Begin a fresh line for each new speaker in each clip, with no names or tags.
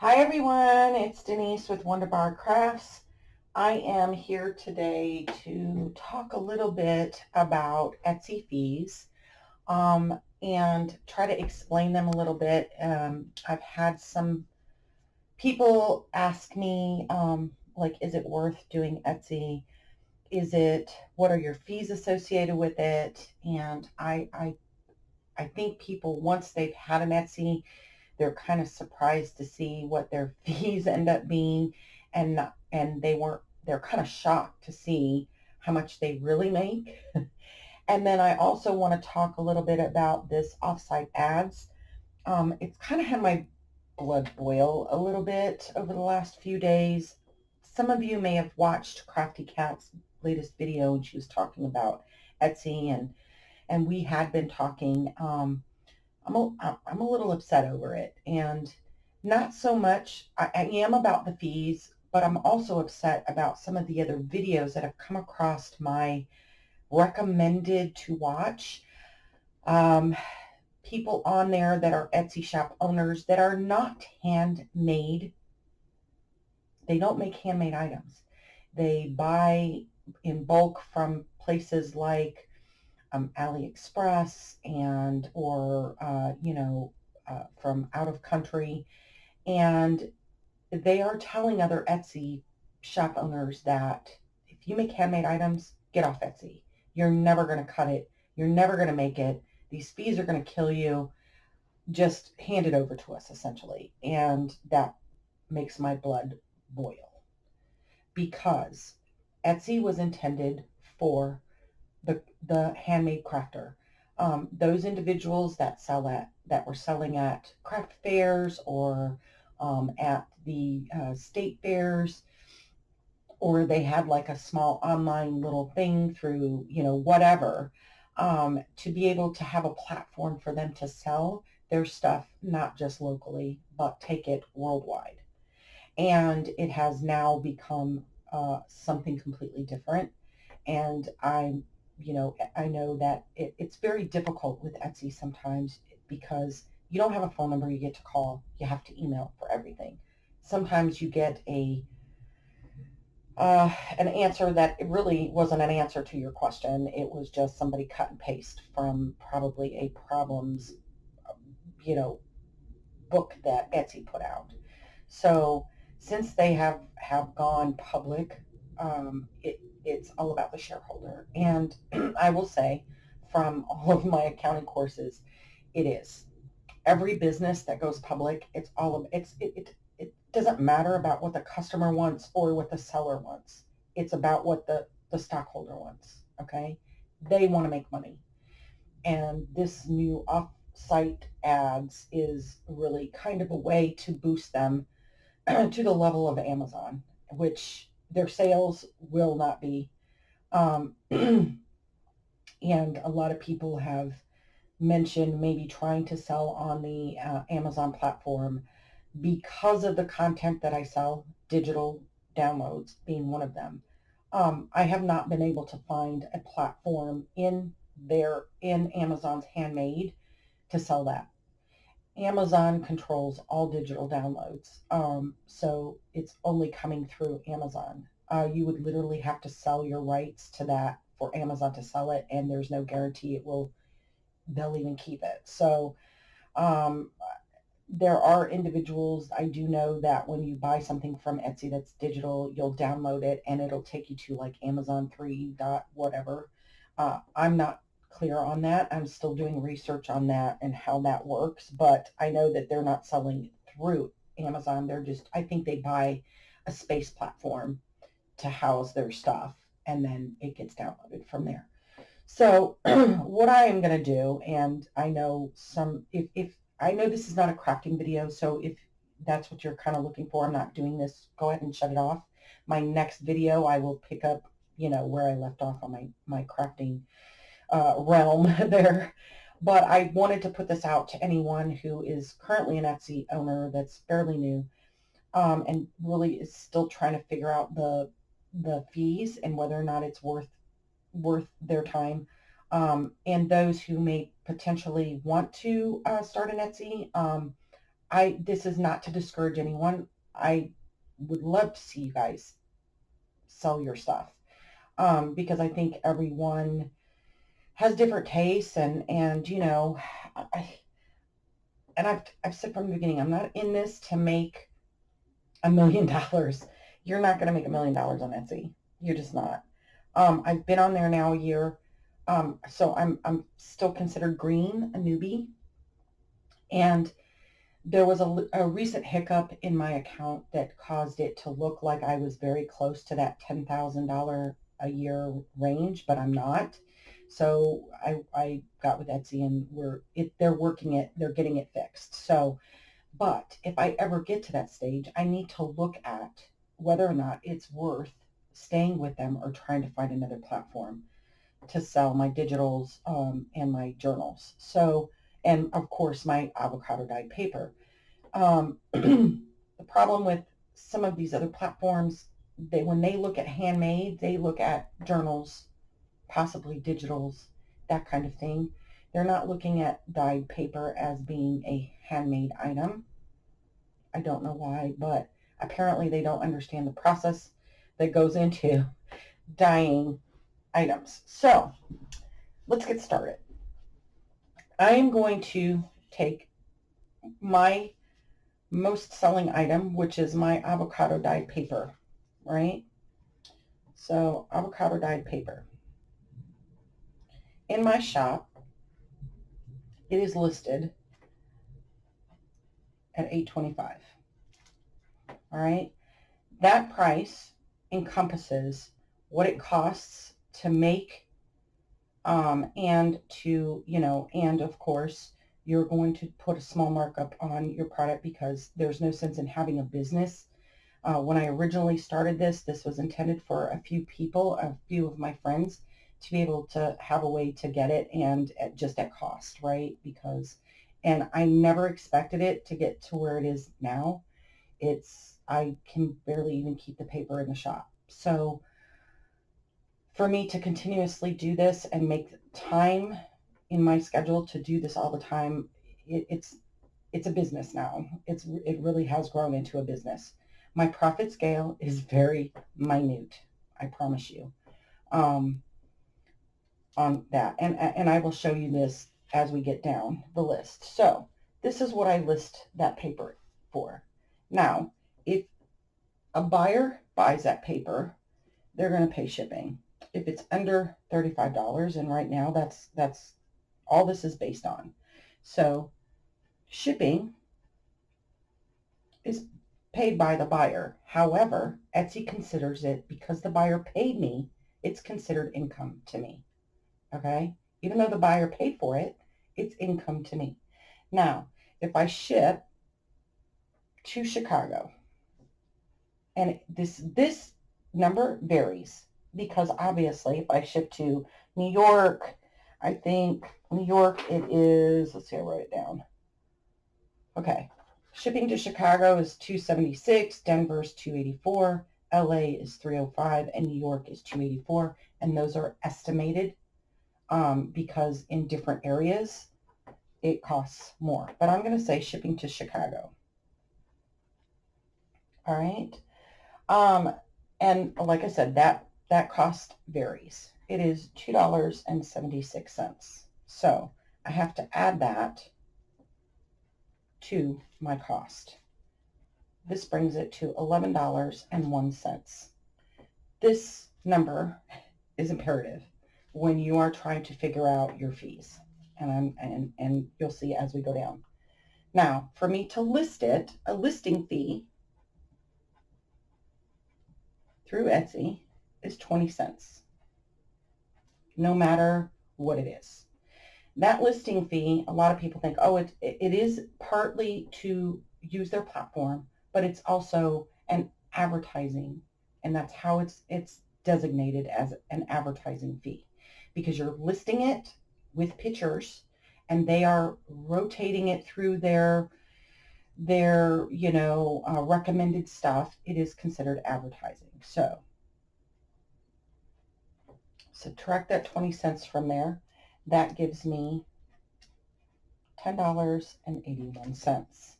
Hi everyone, it's Denise with Wondubar Crafts. I am here today to talk a little bit about Etsy fees and try to explain them a little bit. I've had some people ask me, like, is it worth doing Etsy? What are your fees associated with it? And I think people, once they've had an Etsy, they're kind of surprised to see what their fees end up being, and they're kind of shocked to see how much they really make. And then I also want to talk a little bit about this offsite ads. It's kind of had my blood boil a little bit over the last few days. Some of you may have watched Crafty Cat's latest video, and she was talking about Etsy, and we had been talking. I'm a little upset over it, and not so much. I am about the fees, but I'm also upset about some of the other videos that have come across my recommended to watch. Um, People on there that are Etsy shop owners that are not handmade. They don't make handmade items. They buy in bulk from places like AliExpress and or from out of country, and they are telling other Etsy shop owners that if you make handmade items, get off Etsy. You're never going to cut it. You're never going to make it. These fees are going to kill you. Just hand it over to us, essentially. And that makes my blood boil because Etsy was intended for the handmade crafter. Those individuals that were selling at craft fairs or at the state fairs, or they had like a small online little thing through whatever, to be able to have a platform for them to sell their stuff, not just locally but take it worldwide. And it has now become something completely different. And I know that it's very difficult with Etsy sometimes because you don't have a phone number you get to call. You have to email for everything. Sometimes you get an answer that it really wasn't an answer to your question. It was just somebody cut and paste from probably a problems, you know, book that Etsy put out. So since they have gone public, it's all about the shareholder. And I will say, from all of my accounting courses, it is. Every business that goes public, it's all of it doesn't matter about what the customer wants or what the seller wants. It's about what the stockholder wants. Okay, they want to make money, and this new off-site ads is really kind of a way to boost them to the level of Amazon, which their sales will not be. And a lot of people have mentioned maybe trying to sell on the Amazon platform because of the content that I sell, digital downloads being one of them. I have not been able to find a platform in Amazon's handmade to sell that. Amazon controls all digital downloads, so it's only coming through Amazon. You would literally have to sell your rights to that for Amazon to sell it, and there's no guarantee they'll even keep it. So um, there are individuals, I do know that when you buy something from Etsy that's digital, you'll download it and it'll take you to like Amazon 3 dot whatever. I'm not clear on that. I'm still doing research on that and how that works, but I know that they're not selling through Amazon. I think they buy a space platform to house their stuff, and then it gets downloaded from there. So what I am going to do, and I know if I know this is not a crafting video, so if that's what you're kind of looking for, I'm not doing this. Go ahead and shut it off. My next video, I will pick up, where I left off on my crafting realm there. But I wanted to put this out to anyone who is currently an Etsy owner that's fairly new, and really is still trying to figure out the fees and whether or not it's worth their time. And those who may potentially want to start an Etsy, this is not to discourage anyone. I would love to see you guys sell your stuff, because I think everyone has different tastes, and I, I've said from the beginning, I'm not in this to make $1 million. You're not going to make $1 million on Etsy. You're just not. I've been on there now a year, so I'm still considered green, a newbie, and there was a recent hiccup in my account that caused it to look like I was very close to that $10,000 a year range, but I'm not. So I got with Etsy, and they're working it, they're getting it fixed. So, but if I ever get to that stage, I need to look at whether or not it's worth staying with them or trying to find another platform to sell my digitals, and my journals. So, and of course my avocado dyed paper. The problem with some of these other platforms, when they look at handmade, they look at journals, possibly digitals, that kind of thing. They're not looking at dyed paper as being a handmade item. I don't know why, but apparently they don't understand the process that goes into dyeing items. So let's get started. I am going to take my most selling item, which is my avocado dyed paper, right? So avocado dyed paper. In my shop, it is listed at $8.25. All right. That price encompasses what it costs to make, and and of course, you're going to put a small markup on your product because there's no sense in having a business. When I originally started this was intended for a few people, a few of my friends, to be able to have a way to get it, and just at cost, right? And I never expected it to get to where it is now. I can barely even keep the paper in the shop. So for me to continuously do this and make time in my schedule to do this all the time, it's a business now. It really has grown into a business. My profit scale is very minute, I promise you, on that. And I will show you this as we get down the list. So this is what I list that paper for. Now, if a buyer buys that paper, they're going to pay shipping. If it's under $35, and right now that's all this is based on. So shipping is paid by the buyer. However, Etsy considers it, because the buyer paid me, it's considered income to me. Okay? Even though the buyer paid for it, it's income to me. Now, if I ship to Chicago, and this number varies, because obviously if I ship to New York, I think New York it is, let's see, I wrote it down. Okay. Shipping to Chicago is $276, Denver's $284, LA is $305, and New York is $284. And those are estimated, because in different areas it costs more. But I'm going to say shipping to Chicago. All right. And like I said, that cost varies. It is $2.76. So I have to add that to my cost. This brings it to $11.01. This number is imperative when you are trying to figure out your fees. And you'll see as we go down. Now, for me to list it, a listing fee through Etsy is 20 cents, no matter what it is. That listing fee, a lot of people think, oh, it is partly to use their platform, but it's also an advertising, and that's how it's designated as an advertising fee, because you're listing it with pictures, and they are rotating it through their recommended stuff. It is considered advertising. So subtract that 20 cents from there. That gives me $10.81.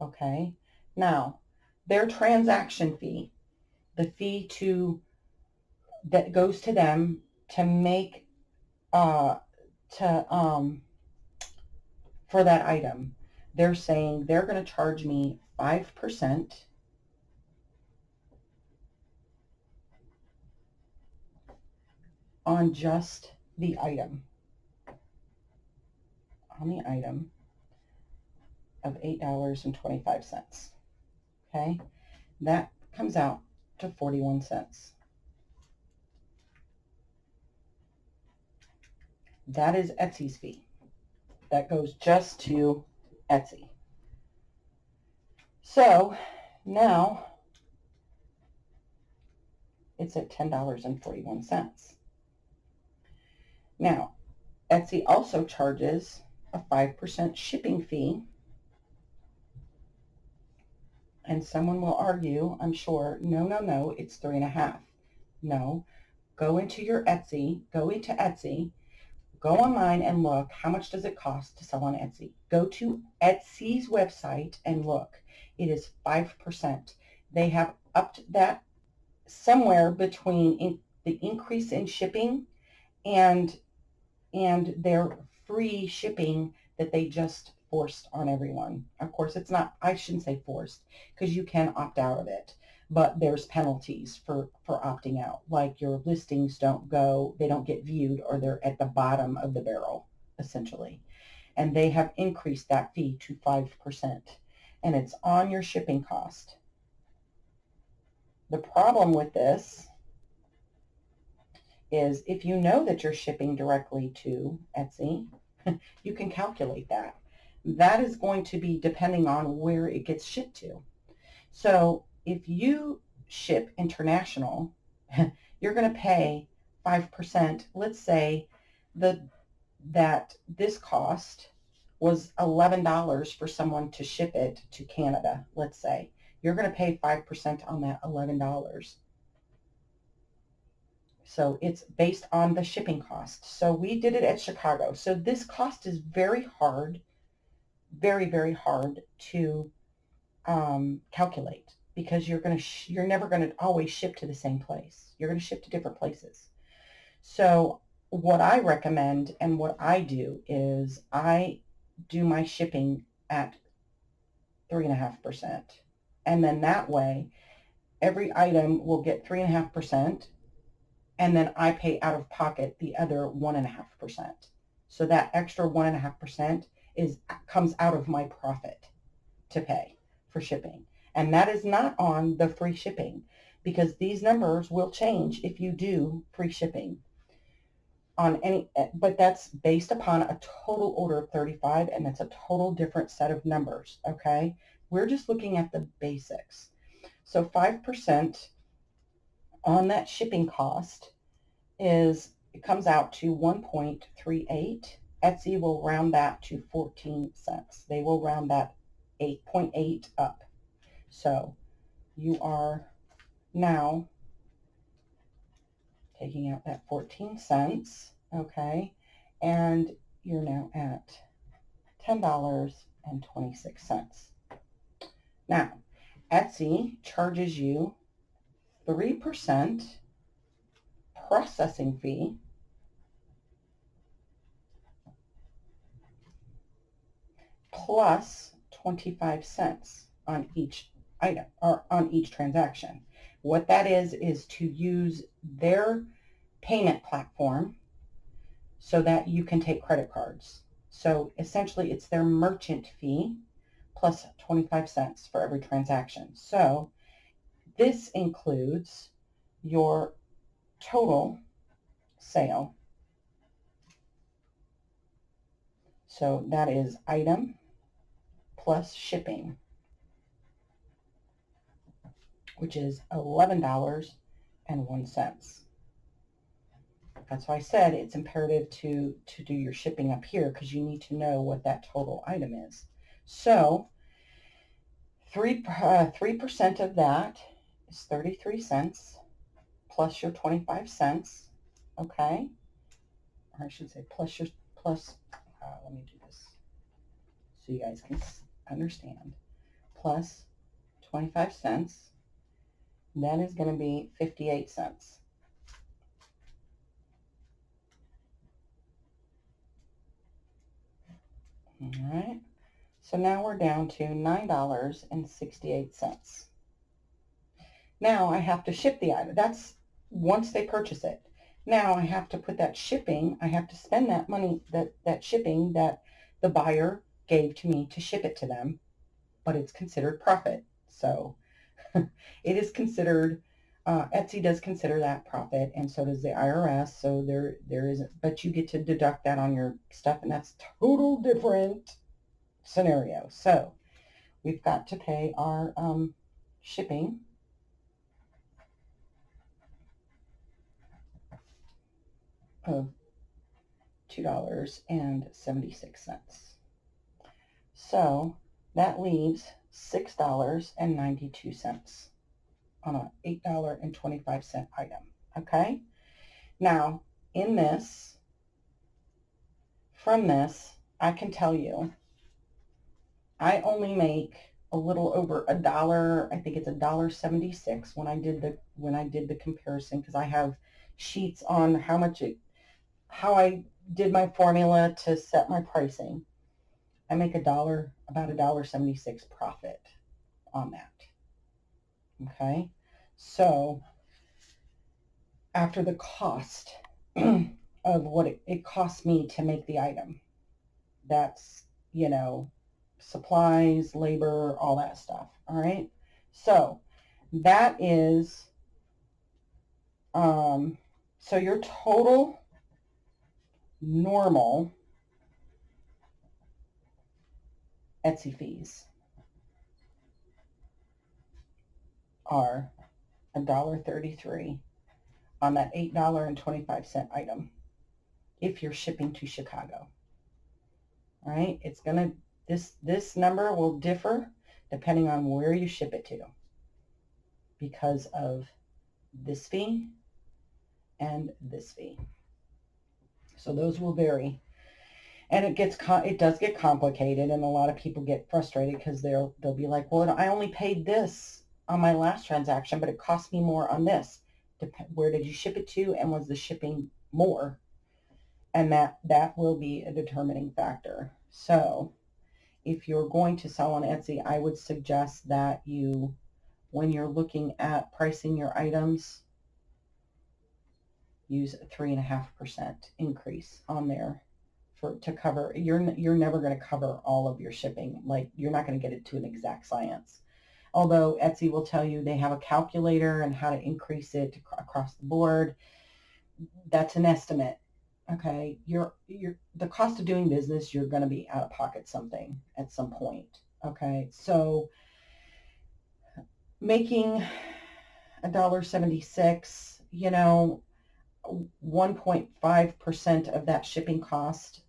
Okay. Now, their transaction fee, the fee that goes to them to make to for that item, they're saying they're going to charge me 5% on just the item, of $8.25. Okay, that comes out to 41 cents. That is Etsy's fee. That goes just to Etsy. So now it's at $10.41. Now, Etsy also charges a 5% shipping fee. And someone will argue, I'm sure, no, it's 3.5. No, go into Etsy, go online and look, how much does it cost to sell on Etsy? Go to Etsy's website and look. It is 5%. They have upped that somewhere between the increase in shipping and their free shipping that they just forced on everyone. Of course, it's not, I shouldn't say forced, because you can opt out of it, but there's penalties for opting out. Like your listings they don't get viewed, or they're at the bottom of the barrel, essentially. And they have increased that fee to 5%, and it's on your shipping cost. The problem with this is if you know that you're shipping directly to Etsy, you can calculate that. That is going to be depending on where it gets shipped to. So if you ship international, you're going to pay 5%. Let's say that this cost was $11 for someone to ship it to Canada, let's say. You're going to pay 5% on that $11. So it's based on the shipping cost. So we did it at Chicago. So this cost is very hard, very, very hard to calculate, because you're never going to always ship to the same place. You're going to ship to different places. So what I recommend and what I do is I do my shipping at 3.5%. And then that way, every item will get 3.5%. And then I pay out of pocket the other 1.5%. So that extra 1.5% comes out of my profit to pay for shipping. And that is not on the free shipping, because these numbers will change if you do free shipping on but that's based upon a total order of 35, and that's a total different set of numbers. Okay, we're just looking at the basics. So 5% on that shipping cost it comes out to 1.38. Etsy will round that to 14 cents. They will round that 8.8 up. So you are now taking out that 14 cents, okay, and you're now at $10.26. Now, Etsy charges you 3% processing fee plus 25 cents on each item, or on each transaction. What that is to use their payment platform so that you can take credit cards. So essentially it's their merchant fee plus 25 cents for every transaction. So this includes your total sale. So that is item plus shipping, which is $11.01. That's why I said it's imperative to do your shipping up here, because you need to know what that total item is. So 3% of that is 33 cents plus your 25 cents, okay? Or I should say let me do this so you guys can understand. plus 25 cents. That is going to be 58 cents. All right. So now we're down to $9.68. Now I have to ship the item. That's once they purchase it. Now I have to put that shipping, I have to spend that money, that shipping that the buyer gave to me to ship it to them, but it's considered profit. So it is considered, Etsy does consider that profit, and so does the IRS. So there isn't, but you get to deduct that on your stuff, and that's total different scenario. So we've got to pay our shipping. Of $2.76. So that leaves $6.92 on an $8.25 item. Okay. Now in this, from this, I can tell you, I only make a little over $1. I think it's $1.76 when I did the comparison, because I have sheets on how I did my formula to set my pricing. I make about $1.76 profit on that. Okay. So after the cost of what it costs me to make the item, that's, supplies, labor, all that stuff. All right. So that is, so your total normal Etsy fees are $1.33 on that $8.25 item if you're shipping to Chicago. All right, it's gonna, this number will differ depending on where you ship it to, because of this fee and this fee. So those will vary, and it does get complicated, and a lot of people get frustrated because they'll be like, well, I only paid this on my last transaction, but it cost me more on this. Where did you ship it to, and was the shipping more? And that will be a determining factor. So if you're going to sell on Etsy, I would suggest that you, when you're looking at pricing your items, use a 3.5% increase on there to cover. You're never going to cover all of your shipping. Like, you're not going to get it to an exact science. Although Etsy will tell you they have a calculator and how to increase it across the board. That's an estimate. Okay, the cost of doing business, you're going to be out of pocket something at some point. Okay, so making $1.76, 1.5% of that shipping cost,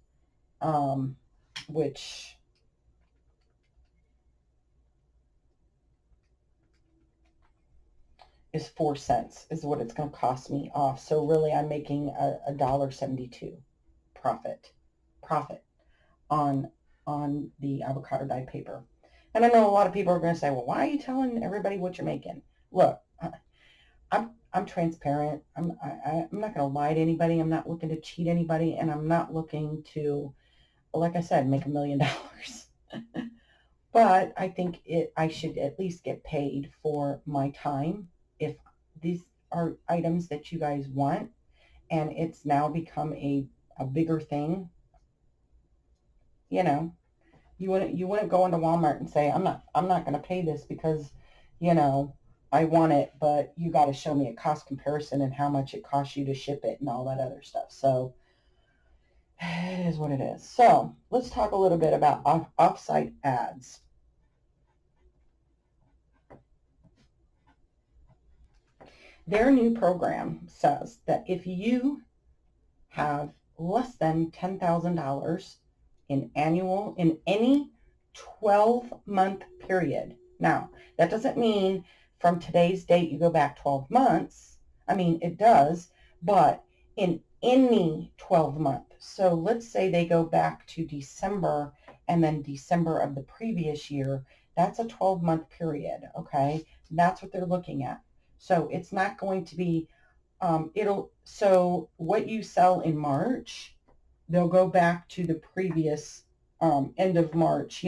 which is 4 cents, is what it's going to cost me off. So really, I'm making a $1.72 profit on the avocado dyed paper. And I know a lot of people are going to say, well, why are you telling everybody what you're making? Look, I'm transparent. I'm not going to lie to anybody. I'm not looking to cheat anybody, and I'm not looking to, like I said, make $1 million. But I think I should at least get paid for my time. If these are items that you guys want, and it's now become a bigger thing, you wouldn't go into Walmart and say, I'm not going to pay this because, I want it, but you got to show me a cost comparison and how much it costs you to ship it and all that other stuff. So it is what it is. So let's talk a little bit about offsite ads. Their new program says that if you have less than $10,000 in any 12-month period. Now, that doesn't mean from today's date you go back 12 months. I mean, it does, but in any 12 month. So let's say they go back to December and then December of the previous year, That's a 12-month period, okay? That's what they're looking at. So it's not going to be, so what you sell in March, they'll go back to the previous end of March,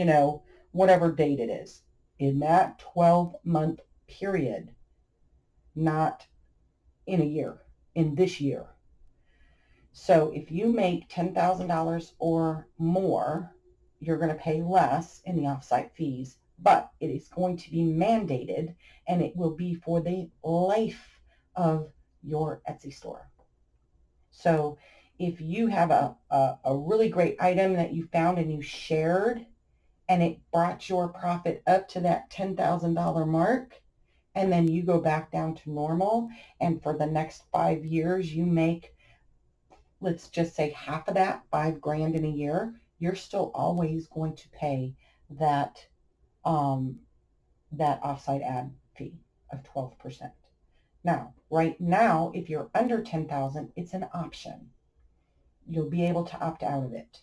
whatever date it is, in that 12-month period, not in a year, in this year. So if you make $10,000 or more, you're going to pay less in the offsite fees, but it is going to be mandated, and it will be for the life of your Etsy store. So if you have a really great item that you found and you shared, and it brought your profit up to that $10,000 mark, and then you go back down to normal, and for the next 5 years you make, let's just say, half of that, $5,000 in a year, you're still always going to pay that that offsite ad fee of 12%. Now, right now, if you're under 10,000, it's an option. You'll be able to opt out of it.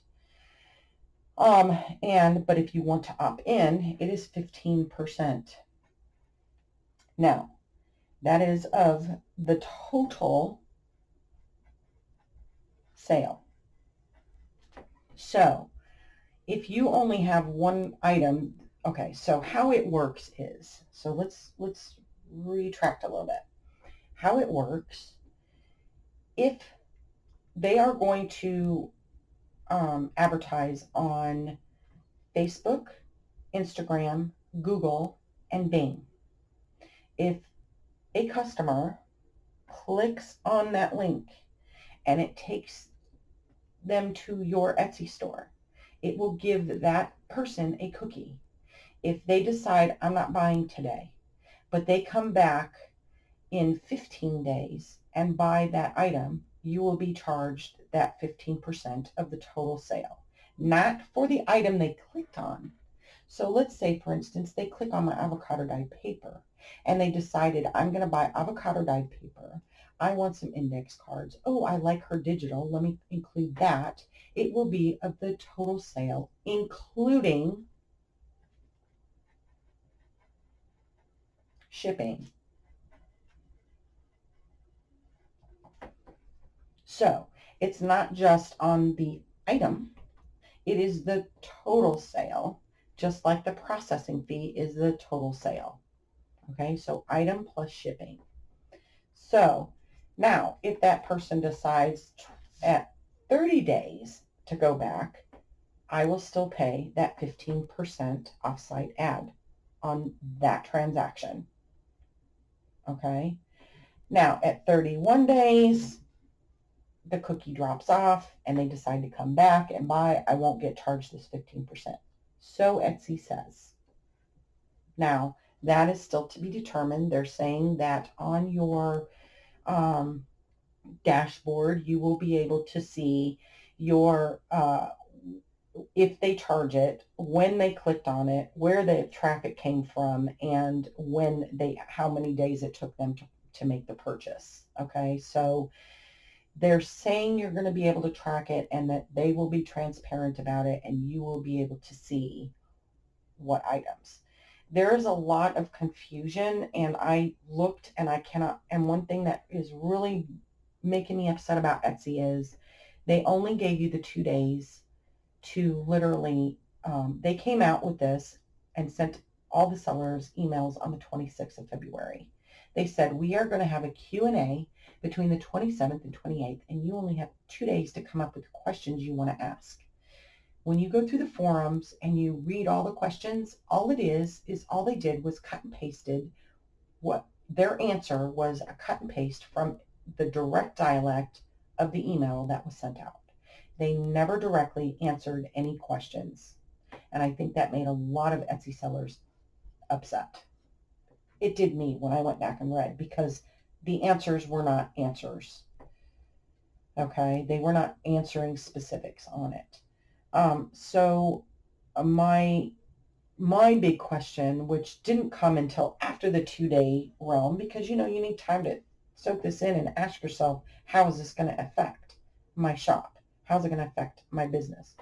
But if you want to opt in, it is 15%. Now, that is of the total sale. So if you only have one item, okay, so how it works is, so let's retract a little bit. How it works, if they are going to advertise on Facebook, Instagram, Google, and Bing, if a customer clicks on that link and it takes them to your Etsy store, it will give that person a cookie. If they decide, I'm not buying today, but they come back in 15 days and buy that item, you will be charged that 15% of the total sale, not for the item they clicked on. So let's say, for instance, they click on my avocado dyed paper and they decided, I'm going to buy avocado dyed paper. I want some index cards. Oh, I like her digital. Let me include that. It will be of the total sale, including shipping. So it's not just on the item. It is the total sale, just like the processing fee is the total sale. Okay, so item plus shipping. So now, if that person decides at 30 days to go back, I will still pay that 15% offsite ad on that transaction. Okay, now at 31 days, the cookie drops off and they decide to come back and buy, I won't get charged this 15%. So Etsy says. Now, that is still to be determined. They're saying that on your dashboard, you will be able to see your, if they charge it, when they clicked on it, where the traffic came from, and how many days it took them to make the purchase. Okay, so they're saying you're going to be able to track it and that they will be transparent about it and you will be able to see what items. There is a lot of confusion, and I looked and I cannot, and one thing that is really making me upset about Etsy is they only gave you the 2 days to literally, they came out with this and sent all the sellers emails on the 26th of February. They said, we are going to have a Q&A between the 27th and 28th, and you only have 2 days to come up with questions you want to ask. When you go through the forums and you read all the questions, all it is all they did was cut and pasted what their answer was, a cut and paste from the direct dialect of the email that was sent out. They never directly answered any questions. And I think that made a lot of Etsy sellers upset. It did me when I went back and read, because the answers were not answers. Okay, they were not answering specifics on it. So my big question, which didn't come until after the 2-day realm, because you need time to soak this in and ask yourself, how is this going to affect my shop? How's it going to affect my business?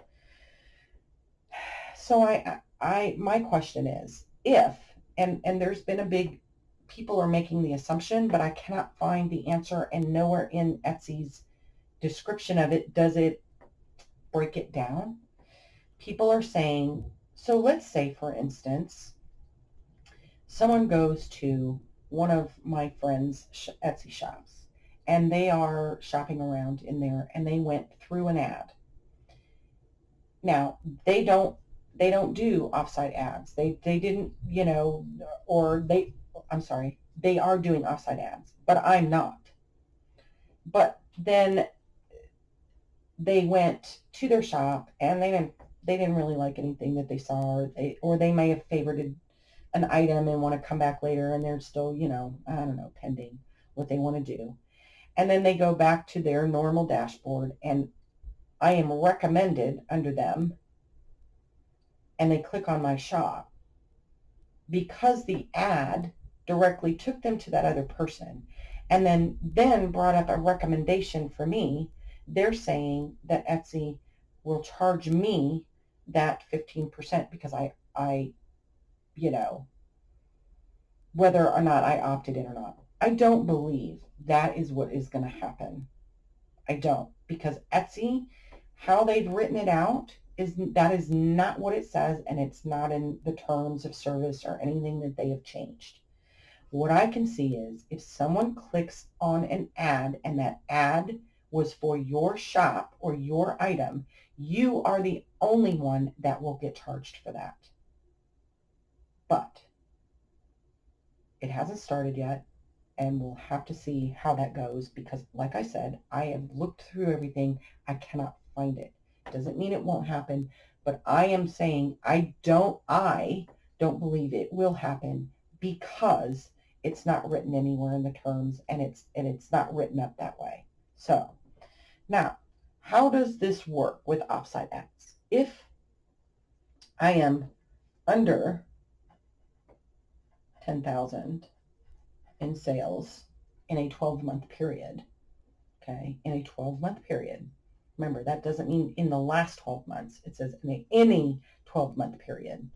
So my question is, if, and there's been a big, people are making the assumption, but I cannot find the answer, and nowhere in Etsy's description of it does it break it down. People are saying, so let's say, for instance, someone goes to one of my friends' Etsy shops, and they are shopping around in there, and they went through an ad. Now, they don't do offsite ads. They didn't, or I'm sorry, they are doing offsite ads, but I'm not. But then they went to their shop, and they didn't really like anything that they saw, or they may have favorited an item and want to come back later, and they're still, I don't know, pending what they want to do. And then they go back to their normal dashboard, and I am recommended under them, and they click on my shop. Because the ad directly took them to that other person and then brought up a recommendation for me, they're saying that Etsy will charge me that 15% because I whether or not I opted in or not. I don't believe that is what is going to happen. I don't, because Etsy, how they've written it out, that is not what it says, and it's not in the terms of service or anything that they have changed. What I can see is if someone clicks on an ad and that ad was for your shop or your item, you are the only one that will get charged for that. But it hasn't started yet, and we'll have to see how that goes because, like I said, I have looked through everything. I cannot find it. Doesn't mean it won't happen, but I am saying I don't believe it will happen because it's not written anywhere in the terms, and it's not written up that way. So now, how does this work with offsite ads? If I am under 10,000 in sales in a 12-month period, okay, in a 12-month period, remember that doesn't mean in the last 12 months, it says in any 12-month period,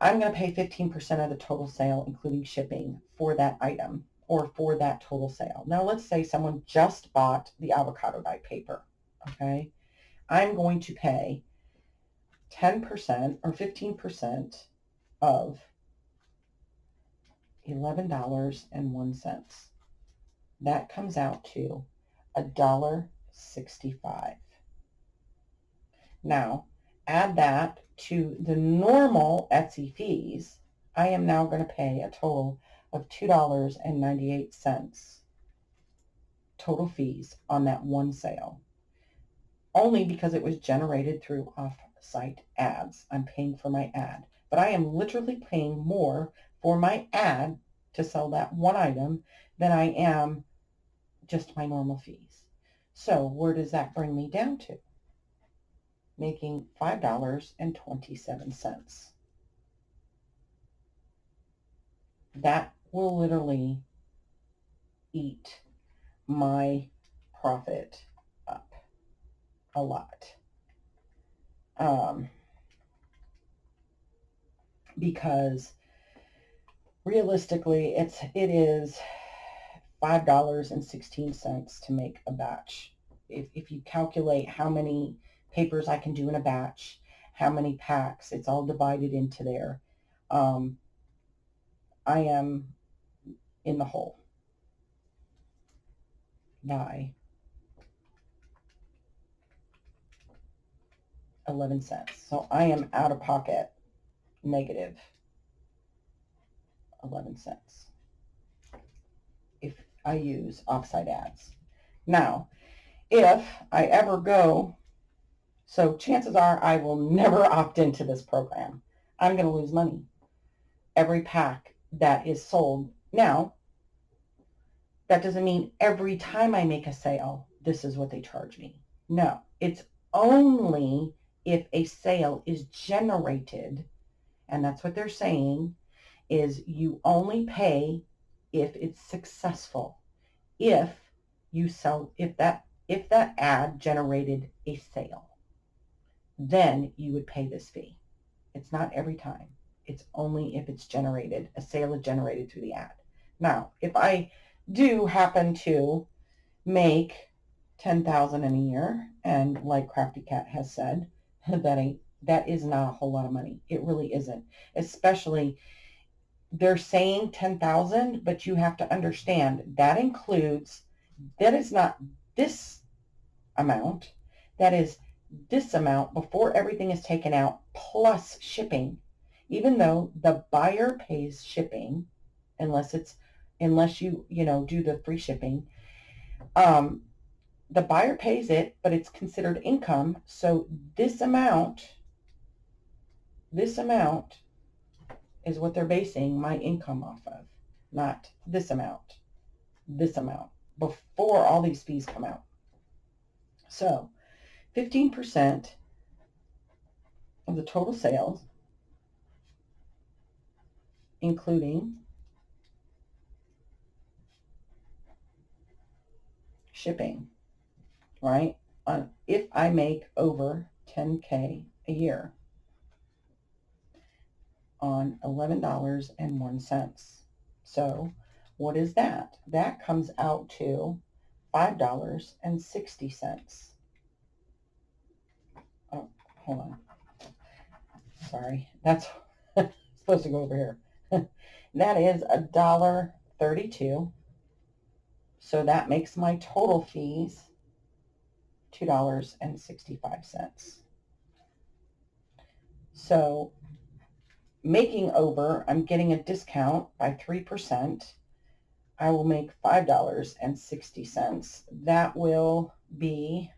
I'm going to pay 15% of the total sale, including shipping, for that item or for that total sale. Now, let's say someone just bought the avocado dye paper, okay? I'm going to pay 10% or 15% of $11.01. That comes out to $1.65. Now, add that to the normal Etsy fees. I am now going to pay a total of $2.98 total fees on that one sale, only because it was generated through off-site ads. I'm paying for my ad, but I am literally paying more for my ad to sell that one item than I am just my normal fees. So where does that bring me down to? Making $5.27. That will literally eat my profit up a lot. Because realistically, it is $5.16 to make a batch. If you calculate how many papers I can do in a batch, how many packs, it's all divided into there. I am in the hole by 11 cents. So I am out of pocket negative 11 cents if I use offsite ads. Now, if I ever go, so chances are I will never opt into this program. I'm going to lose money every pack that is sold. Now, that doesn't mean every time I make a sale, this is what they charge me. No, it's only if a sale is generated, and that's what they're saying, is you only pay if it's successful. If you sell, if that ad generated a sale, then you would pay this fee. It's not every time. It's only if it's generated, a sale is generated through the ad. Now, if I do happen to make 10,000 in a year, and like Crafty Cat has said, that is not a whole lot of money. It really isn't. Especially, they're saying 10,000, but you have to understand that includes, that is not this amount, that is this amount before everything is taken out plus shipping. Even though the buyer pays shipping, unless you do the free shipping, the buyer pays it, but it's considered income. So this amount is what they're basing my income off of, not this amount before all these fees come out. So 15% of the total sales, including shipping, right? If I make over 10K a year on $11.01. So what is that? That comes out to $5.60. Oh, hold on. Sorry, that's supposed to go over here. That is $1.32. So that makes my total fees $2.65. So making over, I'm getting a discount by 3%. I will make $5.60. That will be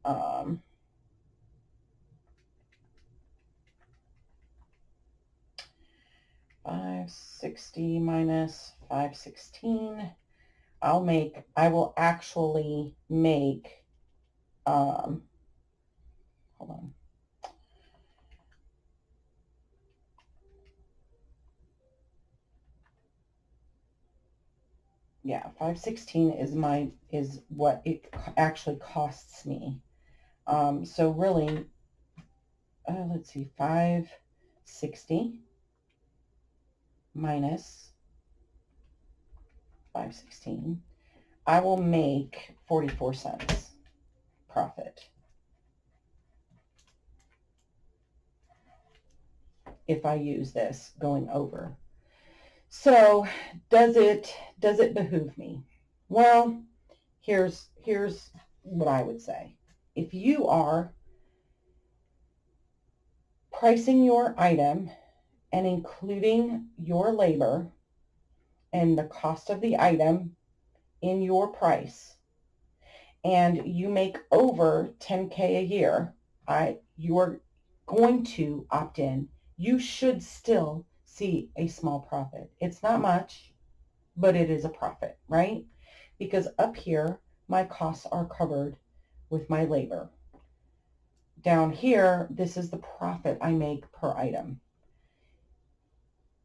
560 minus 516. I will actually make, hold on. Yeah, 516 is what it actually costs me. So really, let's see, 560 minus 516. I will make 44 cents profit if I use this going over. So does it behoove me? Well, here's what I would say. If you are pricing your item and including your labor and the cost of the item in your price, and you make over 10K a year, you're going to opt in. You should still see a small profit. It's not much, but it is a profit, right? Because up here, my costs are covered with my labor. Down here, this is the profit I make per item.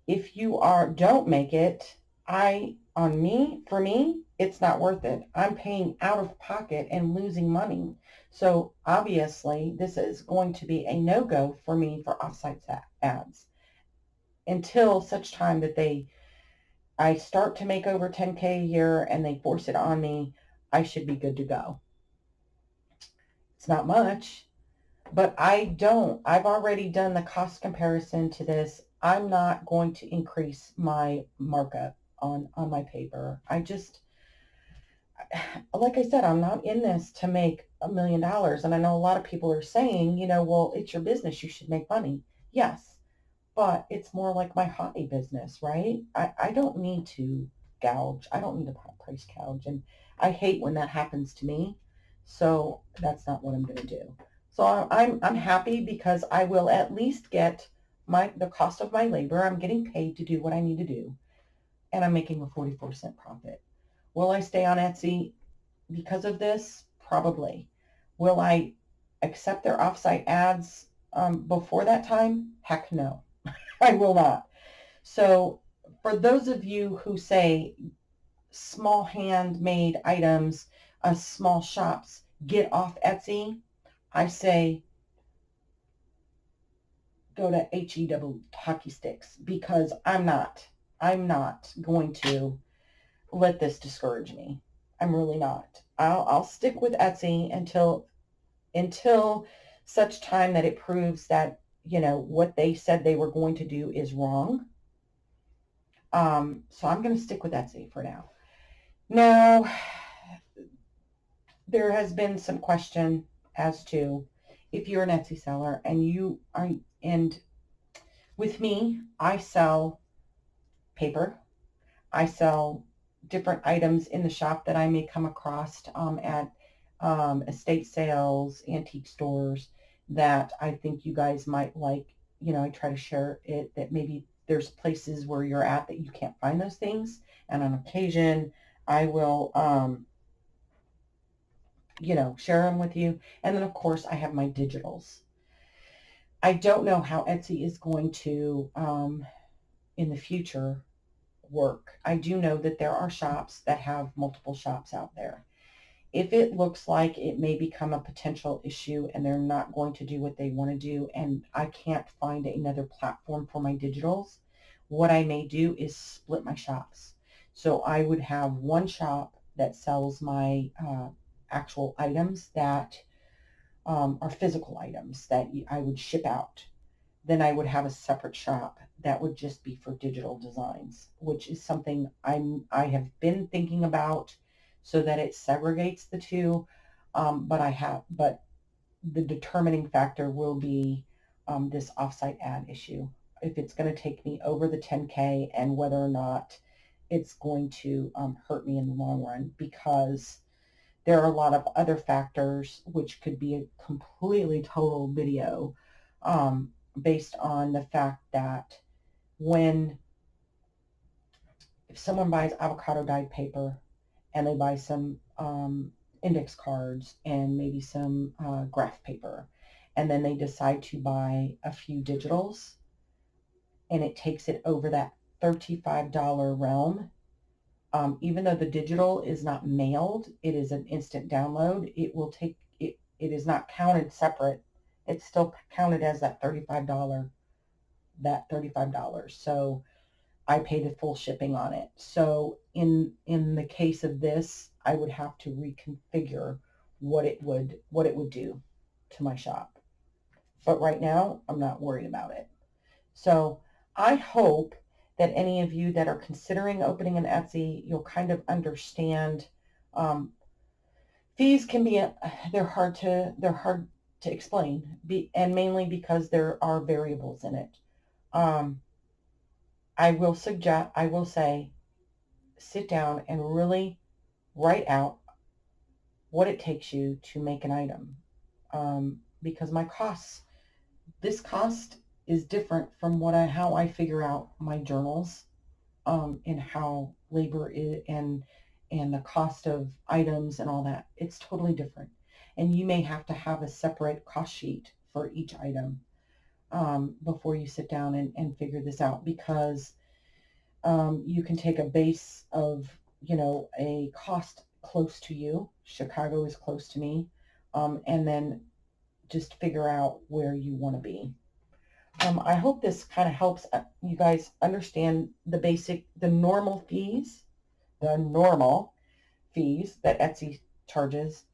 If you don't make it, for me, it's not worth it. I'm paying out of pocket and losing money. So obviously, this is going to be a no-go for me for offsite ads until such time that I start to make over 10K a year and they force it on me. I should be good to go. It's not much, but I've already done the cost comparison to this. I'm not going to increase my markup on my paper. Like I said, I'm not in this to make $1 million. And I know a lot of people are saying, well, it's your business. You should make money. Yes, but it's more like my hobby business, right? I don't need to gouge. I don't need to price gouge. And I hate when that happens to me. So that's not what I'm going to do. So I'm happy because I will at least get the cost of my labor. I'm getting paid to do what I need to do. And I'm making a 44-cent profit. Will I stay on Etsy because of this? Probably. Will I accept their offsite ads before that time? Heck no. I will not. So for those of you who say small handmade items, small shops, get off Etsy, I say go to HE hockey sticks, because I'm not going to let this discourage me. I'm really not. I'll stick with Etsy until such time that it proves that, what they said they were going to do is wrong. So I'm going to stick with Etsy for now. Now, there has been some question as to if you're an Etsy seller and with me, I sell paper. I sell different items in the shop that I may come across at estate sales, antique stores that I think you guys might like. I try to share it that maybe there's places where you're at that you can't find those things. And on occasion, I will, share them with you. And then, of course, I have my digitals. I don't know how Etsy is going to, in the future, work. I do know that there are shops that have multiple shops out there. If it looks like it may become a potential issue and they're not going to do what they want to do, and I can't find another platform for my digitals, what I may do is split my shops. So I would have one shop that sells my actual items that are physical items that I would ship out. Then I would have a separate shop that would just be for digital designs, which is something I have been thinking about so that it segregates the two. But the determining factor will be this offsite ad issue. If it's going to take me over the 10K and whether or not it's going to hurt me in the long run, because there are a lot of other factors which could be a completely total video based on the fact that if someone buys avocado dyed paper and they buy some index cards and maybe some graph paper, and then they decide to buy a few digitals and it takes it over that $35 realm, even though the digital is not mailed, it is an instant download. It is not counted separate. It's still counted as that $35. So I pay the full shipping on it. So in the case of this, I would have to reconfigure what it would do to my shop. But right now, I'm not worried about it. So I hope that any of you that are considering opening an Etsy, you'll kind of understand. Fees can be they're hard to explain, and mainly because there are variables in it. I will say, sit down and really write out what it takes you to make an item, because this cost is different from how I figure out my journals, and how labor is, and the cost of items and all that. It's totally different, and you may have to have a separate cost sheet for each item before you sit down and figure this out, because you can take a base of, a cost close to you. Chicago is close to me. And then just figure out where you want to be. I hope this kind of helps you guys understand the normal fees that Etsy charges.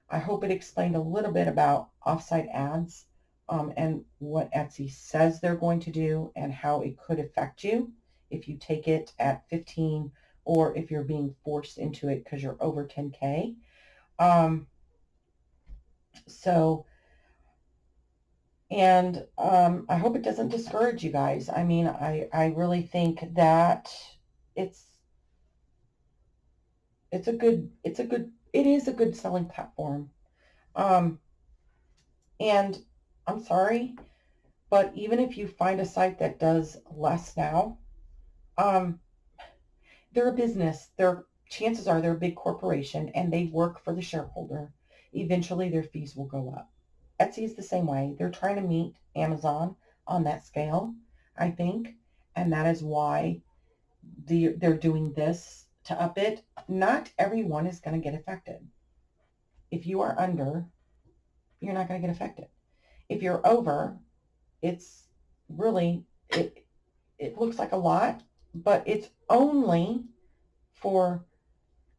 I hope it explained a little bit about offsite ads, and what Etsy says they're going to do and how it could affect you if you take it at 15 or if you're being forced into it because you're over 10K. I hope it doesn't discourage you guys. I mean, I really think that it is a good selling platform. And I'm sorry, but even if you find a site that does less now, they're a business. Chances are they're a big corporation and they work for the shareholder. Eventually their fees will go up. Etsy is the same way. They're trying to meet Amazon on that scale, I think, and that is why they're doing this to up it. Not everyone is going to get affected. If you are under, you're not going to get affected. If you're over, it's really, it looks like a lot, but it's only for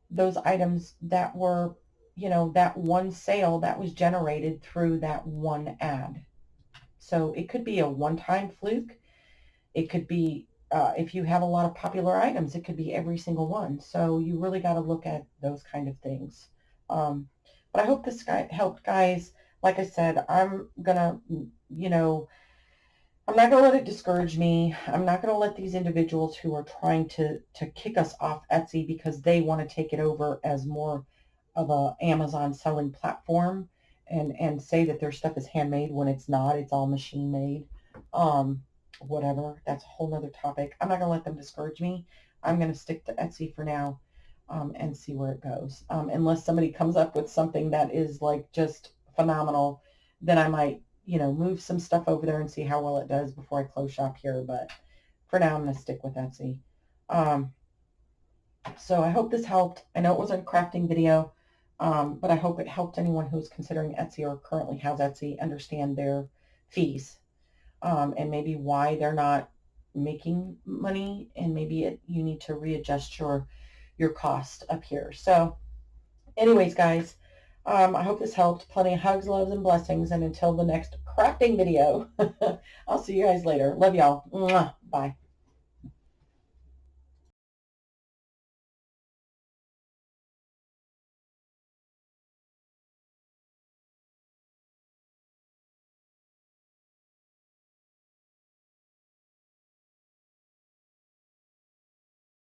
those items that were, that one sale that was generated through that one ad. So it could be a one-time fluke. It could be, if you have a lot of popular items, it could be every single one. So you really got to look at those kind of things. But I hope this guy helped, guys. Like I said, I'm not going to let it discourage me. I'm not going to let these individuals who are trying to kick us off Etsy because they want to take it over as more of a Amazon selling platform and say that their stuff is handmade when it's not. It's all machine made. Um, Whatever. That's a whole nother topic. I'm not going to let them discourage me. I'm going to stick to Etsy for now, and see where it goes. Unless somebody comes up with something that is like just phenomenal, then I might move some stuff over there and see how well it does before I close shop here. But for now, I'm going to stick with Etsy. Um, so I hope this helped. I know it was a crafting video, but I hope it helped anyone who's considering Etsy or currently has Etsy understand their fees, and maybe why they're not making money, and maybe you need to readjust your cost up here. So anyways, guys, I hope this helped. Plenty of hugs, loves, and blessings. And until the next crafting video, I'll see you guys later. Love y'all. Mwah. Bye.